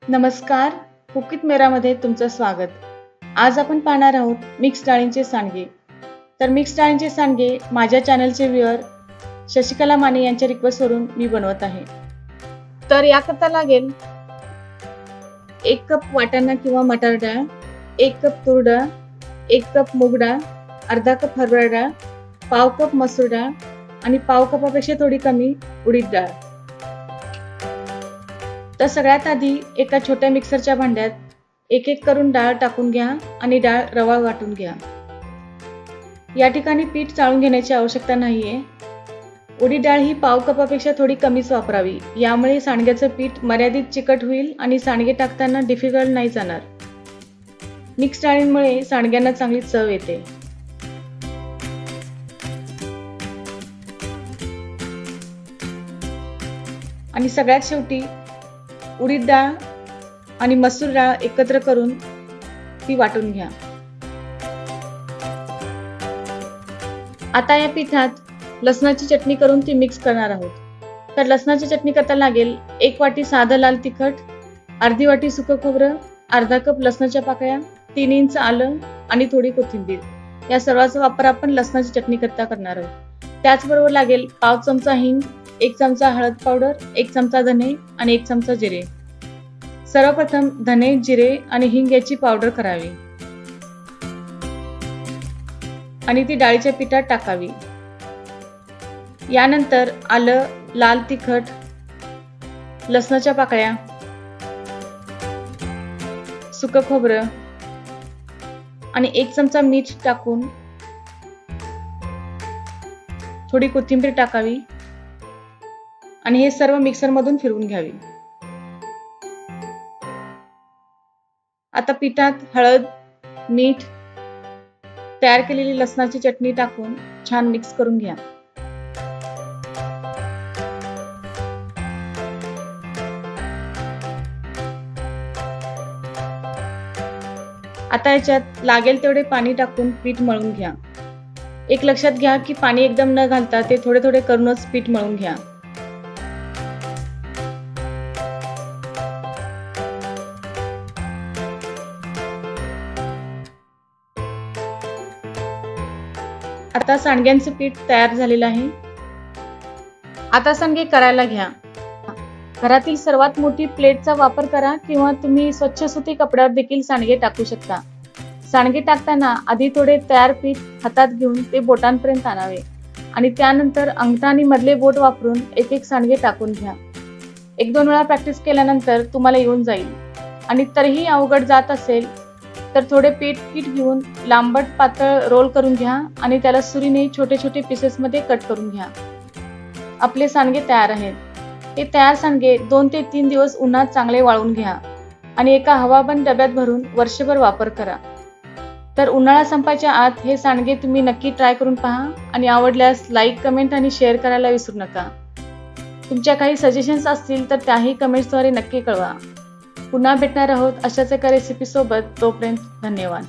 नमस्कार, कुकीत मेरामध्ये तुमचं स्वागत. आज आपण पाहणार आहोत मिक्स डाळींचे सांडगे. तर मिक्स डाळींचे सांडगे माझ्या चॅनलचे व्ह्यूअर शशिकला माने यांच्या रिक्वेस्टवरून मी बनवत आहे. तर याकरता लागेल 1 कप वाटाणा किंवा मटार डाळ, 1 कप तूर डाळ, 1 कप मूग डाळ, अर्धा कप हरभरा डाळ, पाव कप मसूर डाळ आणि पाव कपापेक्षा थोडी कमी उडीद डाळ. तर सगळ्यात आधी एका छोट्या मिक्सरच्या भांड्यात एक एक करून डाळ टाकून घ्या आणि डाळ रवा वाटून घ्या. या ठिकाणी पीठ चाळून घेण्याची आवश्यकता नाहीये. उडीद डाळ ही पाव कपापेक्षा थोडी कमीच वापरावी. यामुळे सांडग्याचं पीठ मर्यादित चिकट होईल आणि सांडगे टाकताना डिफिकल्ट नाही जाणार. मिक्स डाळींमुळे सांडग्यांना चांगली चव येते. आणि सगळ्यात शेवटी उडीद डाळ आणि मसूर डाळ एकत्र करून ती वाटून घ्या. आता या पिठात लसणाची चटणी करून ती मिक्स करणार आहोत. तर लसणाची चटणी करता लागेल 1 वाटी साधं लाल तिखट, अर्धी वाटी सुकं खोबरं, अर्धा कप लसणाच्या पाकळ्या, 3 इंच आलं आणि थोडी कोथिंबीर. या सर्वांचा वापर आपण लसणाची चटणी करता करणार आहोत. त्याचबरोबर लागेल पाव चमचा हिंग, 1 चमचा हळद पावडर, 1 चमचा धने आणि 1 चमचा जिरे. सर्वप्रथम धने, जिरे आणि हिंग याची पावडर करावी आणि ती डाळीच्या पिठात टाकावी. यानंतर आलं, लाल तिखट, लसणाच्या पाकळ्या, सुकं खोबरं आणि 1 चमचा मीठ टाकून थोडी कोथिंबीर टाकावी आणि हे सर्व मिक्सर मधून फिरवून घ्यावी. आता पिठात हळद, मीठ, तयार केलेली लसणाची चटणी टाकून छान मिक्स करून घ्या. आता याच्यात लागेल तेवढे पाणी टाकून पीठ मळून घ्या. एक लक्षात घ्या की पाणी एकदम न घालता ते थोडे थोडे करूनच पीठ मळून घ्या. आता सांडग्यांचे पीठ तयार झालेलं आहे. आता सांडगे करायला घ्या. घरातील सर्वात मोठी प्लेटचा वापर करा किंवा तुम्ही स्वच्छ सुती कपड्यावर देखील सांडगे टाकू शकता. सांडगे टाकताना आधी थोडे तयार पीठ हातात घेऊन ते बोटांपर्यंत आणावे आणि त्यानंतर अंगठा आणि मधले बोट वापरून एक एक सांडगे टाकून घ्या. 1-2 वेळा प्रॅक्टिस केल्यानंतर तुम्हाला येऊन जाईल. आणि तरीही अवघड जात असेल तर थोडे पीठ घेऊन लांबट पातळ रोल करून घ्या आणि त्याला सुरीने छोटे छोटे पीसेस मध्ये कट करून घ्या. आपले सांडगे तयार आहेत. हे तयार सांडगे 2 ते 3 दिवस उन्हात चांगले वाळून घ्या आणि एका हवाबंद डब्यात भरून वर्षभर वापर करा. तर उन्हाळा संपायच्या आत हे सांडगे तुम्ही नक्की ट्राय करून पहा आणि आवडल्यास लाईक, कमेंट आणि शेअर करायला विसरू नका. तुमच्या काही सजेशन्स असतील तर त्याही कमेंट्सद्वारे नक्की कळवा. पुन्हा भेटणार आहोत अशाच एका रेसिपी सोबत. तोपर्यंत धन्यवाद.